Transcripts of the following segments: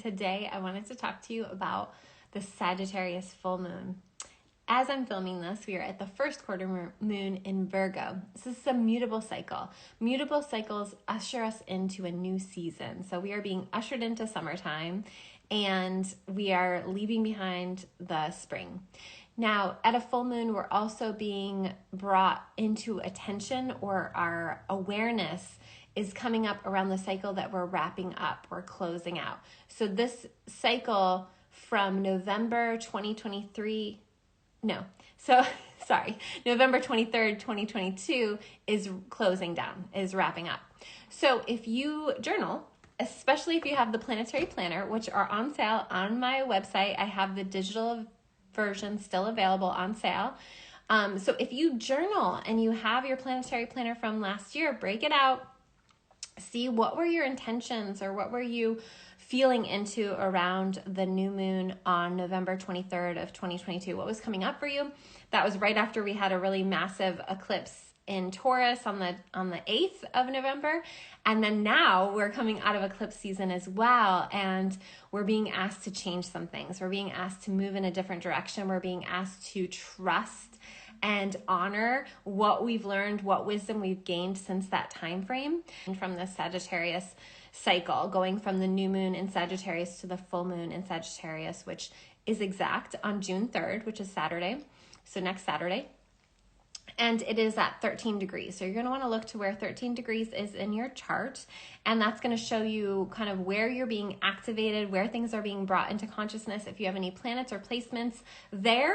today I wanted to talk to you about the Sagittarius full moon. As I'm filming this, we are at the first quarter moon in Virgo. This is a mutable cycle. Mutable cycles usher us into a new season. So we are being ushered into summertime and we are leaving behind the spring. Now, at a full moon, we're also being brought into attention, or our awareness is coming up around the cycle that we're wrapping up, we're closing out. So this cycle from November 23rd, 2022 is closing down, is wrapping up. So if you journal, especially if you have the planetary planner, which are on sale on my website, I have the digital version still available on sale. So if you journal and you have your planetary planner from last year, break it out. See what were your intentions, or what were you feeling into around the new moon on November 23rd of 2022? What was coming up for you? That was right after we had a really massive eclipse in Taurus on the 8th of November. And then now we're coming out of eclipse season as well. And we're being asked to change some things. We're being asked to move in a different direction. We're being asked to trust and honor what we've learned, what wisdom we've gained since that time frame. And from the Sagittarius cycle, going from the new moon in Sagittarius to the full moon in Sagittarius, which is exact on June 3rd, which is Saturday. So next Saturday. And it is at 13 degrees. So you're going to want to look to where 13 degrees is in your chart. And that's going to show you kind of where you're being activated, where things are being brought into consciousness, if you have any planets or placements there,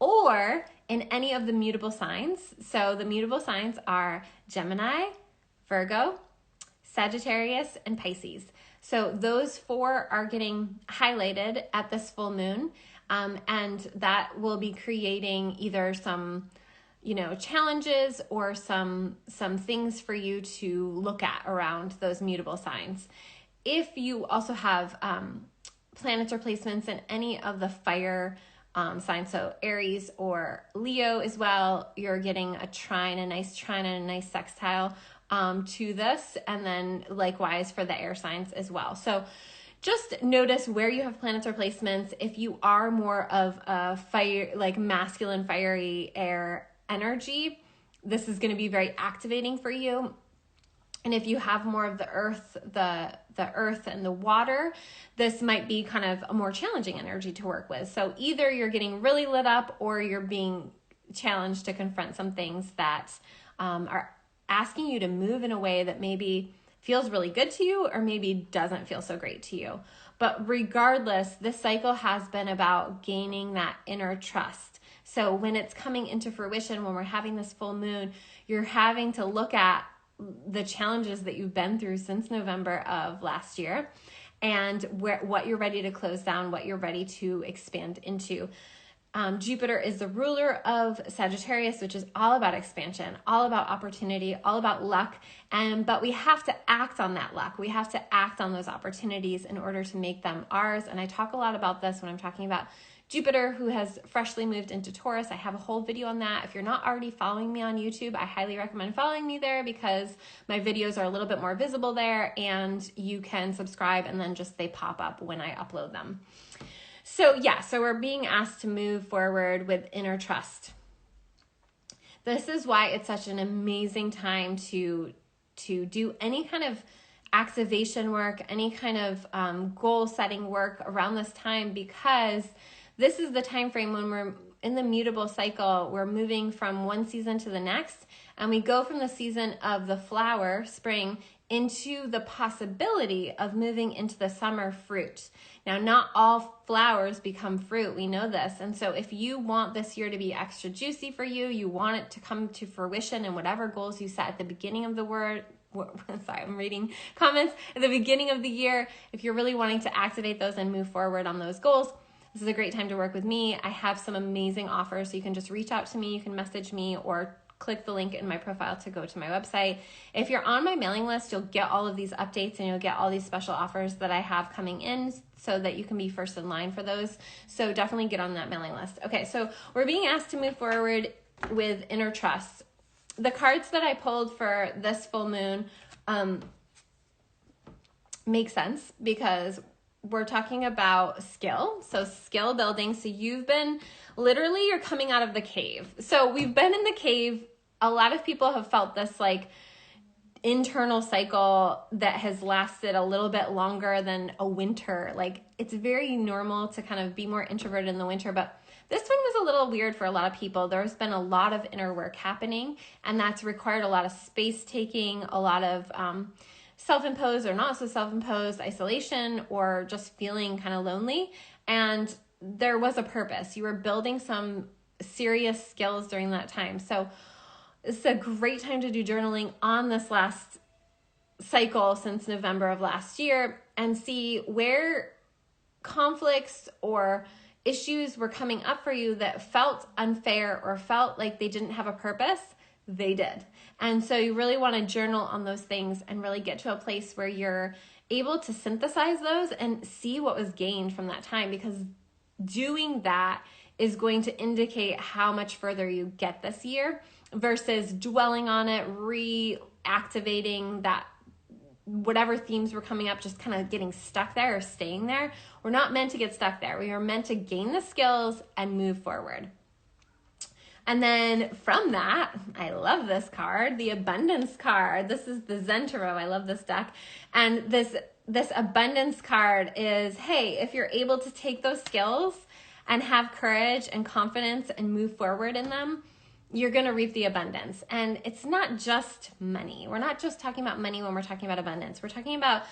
or in any of the mutable signs. So the mutable signs are Gemini, Virgo, Sagittarius, and Pisces. So those four are getting highlighted at this full moon. And that will be creating either some challenges or some things for you to look at around those mutable signs. If you also have planets or placements in any of the fire signs, so Aries or Leo as well, you're getting a trine, a nice trine and a nice sextile to this, and then likewise for the air signs as well. So just notice where you have planets or placements. If you are more of a fire, like masculine, fiery air energy, this is going to be very activating for you. And if you have more of the earth, the earth and the water, this might be kind of a more challenging energy to work with. So either you're getting really lit up, or you're being challenged to confront some things that are asking you to move in a way that maybe feels really good to you, or maybe doesn't feel so great to you. But regardless, this cycle has been about gaining that inner trust. So when it's coming into fruition, when we're having this full moon, you're having to look at the challenges that you've been through since November of last year, and what you're ready to close down, what you're ready to expand into. Jupiter is the ruler of Sagittarius, which is all about expansion, all about opportunity, all about luck. But we have to act on that luck. We have to act on those opportunities in order to make them ours. And I talk a lot about this when I'm talking about Jupiter, who has freshly moved into Taurus. I have a whole video on that. If you're not already following me on YouTube, I highly recommend following me there, because my videos are a little bit more visible there, and you can subscribe and then just they pop up when I upload them. So we're being asked to move forward with inner trust. This is why it's such an amazing time to do any kind of activation work, any kind of goal setting work around this time, because this is the time frame when we're in the mutable cycle. We're moving from one season to the next, and we go from the season of the flower, spring, into the possibility of moving into the summer fruit. Now, not all flowers become fruit. We know this. And so if you want this year to be extra juicy for you, you want it to come to fruition in whatever goals you set at the beginning of the I'm reading comments at the beginning of the year. If you're really wanting to activate those and move forward on those goals, this is a great time to work with me. I have some amazing offers, so you can just reach out to me. You can message me or click the link in my profile to go to my website. If you're on my mailing list, you'll get all of these updates, and you'll get all these special offers that I have coming in, so that you can be first in line for those. So definitely get on that mailing list. Okay, so we're being asked to move forward with inner trust. The cards that I pulled for this full moon make sense, because we're talking about skill. So skill building. So you're coming out of the cave. So we've been in the cave. A lot of people have felt this like internal cycle that has lasted a little bit longer than a winter. Like it's very normal to kind of be more introverted in the winter, but this one was a little weird for a lot of people. There's been a lot of inner work happening, and that's required a lot of space taking, a lot of self-imposed or not so self-imposed isolation, or just feeling kind of lonely. And there was a purpose. You were building some serious skills during that time. So it's a great time to do journaling on this last cycle since November of last year and see where conflicts or issues were coming up for you that felt unfair or felt like they didn't have a purpose. They did. And so you really want to journal on those things and really get to a place where you're able to synthesize those and see what was gained from that time, because doing that is going to indicate how much further you get this year versus dwelling on it, reactivating that whatever themes were coming up, just kind of getting stuck there or staying there. We're not meant to get stuck there. We are meant to gain the skills and move forward. And then from that, I love this card, the abundance card. This is the Zen Tarot. I love this deck. And this abundance card is, hey, if you're able to take those skills and have courage and confidence and move forward in them, you're going to reap the abundance. And it's not just money. We're not just talking about money when we're talking about abundance. We're talking about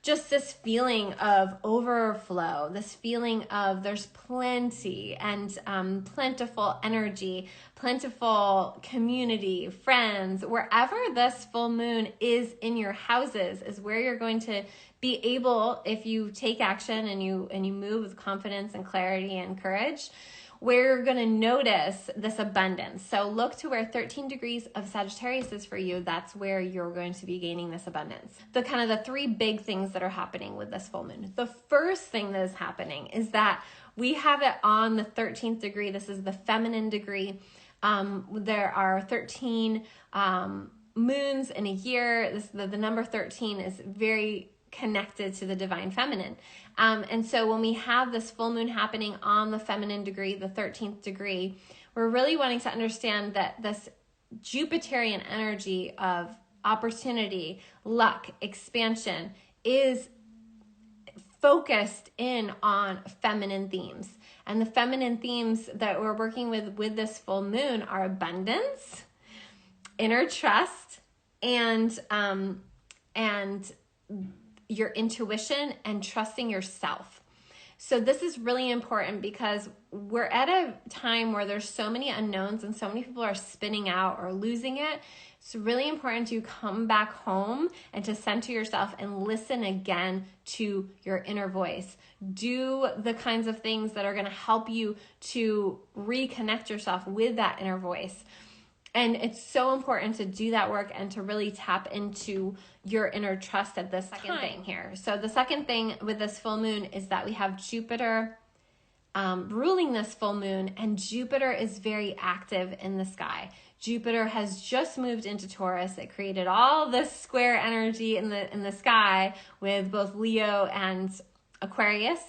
just this feeling of overflow, this feeling of there's plenty and plentiful energy, plentiful community, friends. Wherever this full moon is in your houses is where you're going to be able, if you take action and you move with confidence and clarity and courage, where you're going to notice this abundance. So look to where 13 degrees of Sagittarius is for you. That's where you're going to be gaining this abundance. The three big things that are happening with this full moon. The first thing that is happening is that we have it on the 13th degree. This is the feminine degree. There are 13 moons in a year. The number 13 is very connected to the divine feminine. And so when we have this full moon happening on the feminine degree, the 13th degree, we're really wanting to understand that this Jupiterian energy of opportunity, luck, expansion is focused in on feminine themes. And the feminine themes that we're working with this full moon are abundance, inner trust, and your intuition and trusting yourself. So this is really important because we're at a time where there's so many unknowns and so many people are spinning out or losing it. It's really important to come back home and to center yourself and listen again to your inner voice. Do the kinds of things that are going to help you to reconnect yourself with that inner voice. And it's so important to do that work and to really tap into your inner trust at this second thing here. So the second thing with this full moon is that we have Jupiter ruling this full moon, and Jupiter is very active in the sky. Jupiter has just moved into Taurus. It created all this square energy in the sky with both Leo and Aquarius.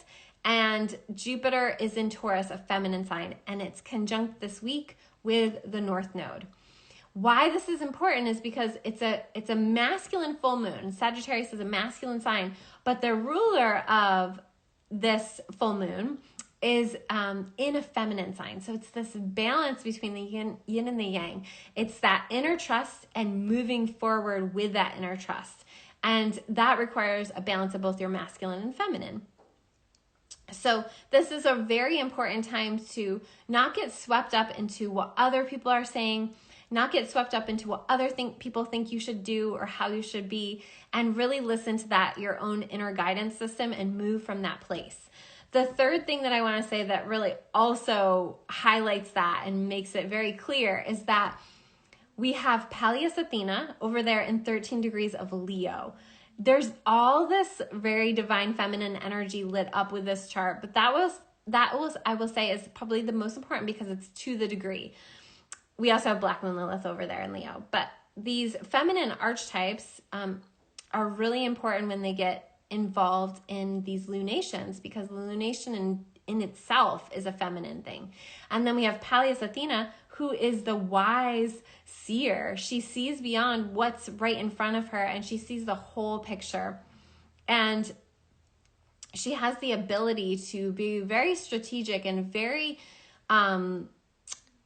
And Jupiter is in Taurus, a feminine sign, and it's conjunct this week with the North Node. Why this is important is because it's a masculine full moon. Sagittarius is a masculine sign, but the ruler of this full moon is in a feminine sign. So it's this balance between the yin and the yang. It's that inner trust and moving forward with that inner trust. And that requires a balance of both your masculine and feminine. So this is a very important time to not get swept up into what other people are saying, not get swept up into what other people think you should do or how you should be, and really listen to that, your own inner guidance system, and move from that place. The third thing that I want to say that really also highlights that and makes it very clear is that we have Pallas Athena over there in 13 degrees of Leo. There's all this very divine feminine energy lit up with this chart, but that was I will say is probably the most important because it's to the degree. We also have Black Moon Lilith over there in Leo, but these feminine archetypes are really important when they get involved in these lunations, because the lunation in itself is a feminine thing. And then we have Pallas Athena, who is the wise seer. She sees beyond what's right in front of her, and she sees the whole picture. And she has the ability to be very strategic and very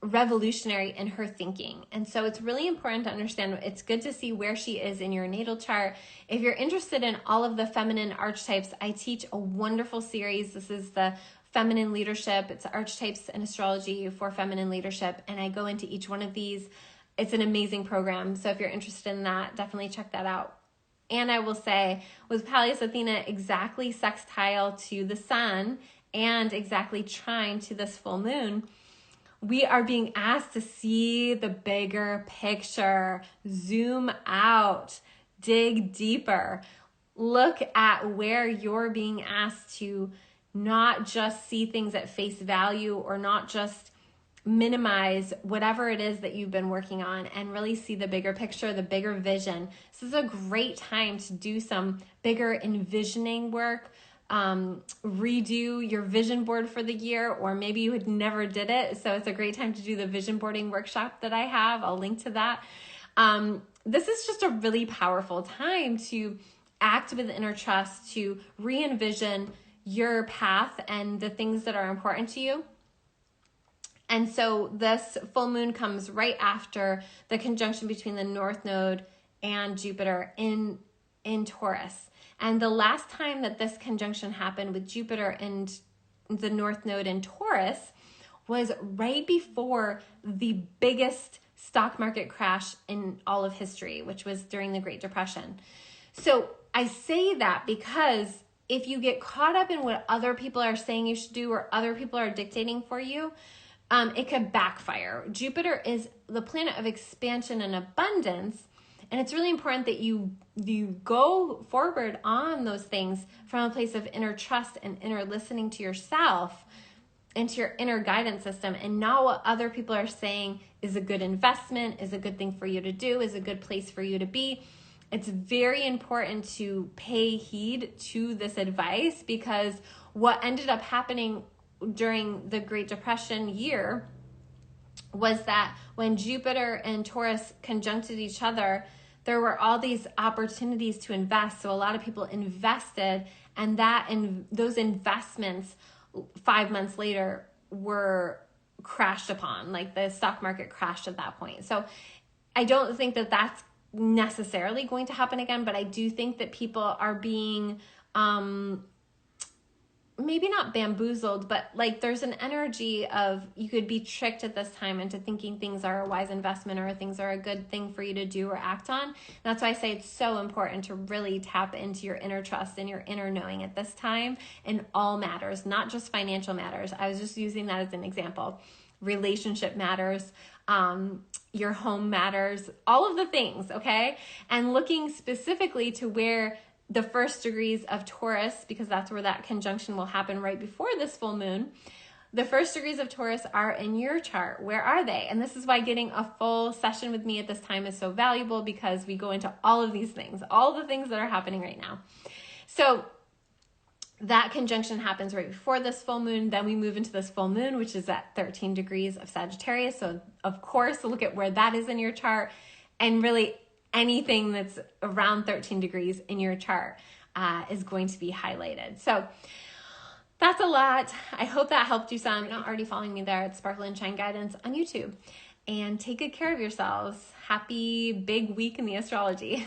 revolutionary in her thinking. And so it's really important to understand, it's good to see where she is in your natal chart. If you're interested in all of the feminine archetypes, I teach a wonderful series. This is the Feminine Leadership. It's archetypes and astrology for feminine leadership. And I go into each one of these. It's an amazing program. So if you're interested in that, definitely check that out. And I will say, with Pallas Athena exactly sextile to the sun and exactly trine to this full moon, we are being asked to see the bigger picture, zoom out, dig deeper, look at where you're being asked to not just see things at face value or not just minimize whatever it is that you've been working on, and really see the bigger picture, the bigger vision. This is a great time to do some bigger envisioning work, redo your vision board for the year, or maybe you had never did it. So it's a great time to do the vision boarding workshop that I have. I'll link to that. This is just a really powerful time to act with inner trust, to re-envision your path and the things that are important to you. And so this full moon comes right after the conjunction between the North Node and Jupiter in Taurus. And the last time that this conjunction happened with Jupiter and the North Node in Taurus was right before the biggest stock market crash in all of history, which was during the Great Depression. So I say that because if you get caught up in what other people are saying you should do or other people are dictating for you, it could backfire. Jupiter is the planet of expansion and abundance, and it's really important that you go forward on those things from a place of inner trust and inner listening to yourself and to your inner guidance system, and not what other people are saying is a good investment, is a good thing for you to do, is a good place for you to be. It's very important to pay heed to this advice, because what ended up happening during the Great Depression year was that when Jupiter and Taurus conjuncted each other, there were all these opportunities to invest. So a lot of people invested, and those investments 5 months later were crashed upon. Like the stock market crashed at that point. So I don't think that that's necessarily going to happen again, but I do think that people are being maybe not bamboozled, but like there's an energy of you could be tricked at this time into thinking things are a wise investment or things are a good thing for you to do or act on. And that's why I say it's so important to really tap into your inner trust and your inner knowing at this time in all matters, not just financial matters. I was just using that as an example. Relationship matters, your home matters, all of the things, okay? And looking specifically to where the first degrees of Taurus, because that's where that conjunction will happen right before this full moon. The first degrees of Taurus are in your chart. Where are they? And this is why getting a full session with me at this time is so valuable, because we go into all of these things, all the things that are happening right now. So that conjunction happens right before this full moon. Then we move into this full moon, which is at 13 degrees of Sagittarius. So of course, look at where that is in your chart, and really anything that's around 13 degrees in your chart is going to be highlighted. So that's a lot. I hope that helped you some. If you're not already following me there, it's Sparkle and Shine Guidance on YouTube. And take good care of yourselves. Happy big week in the astrology.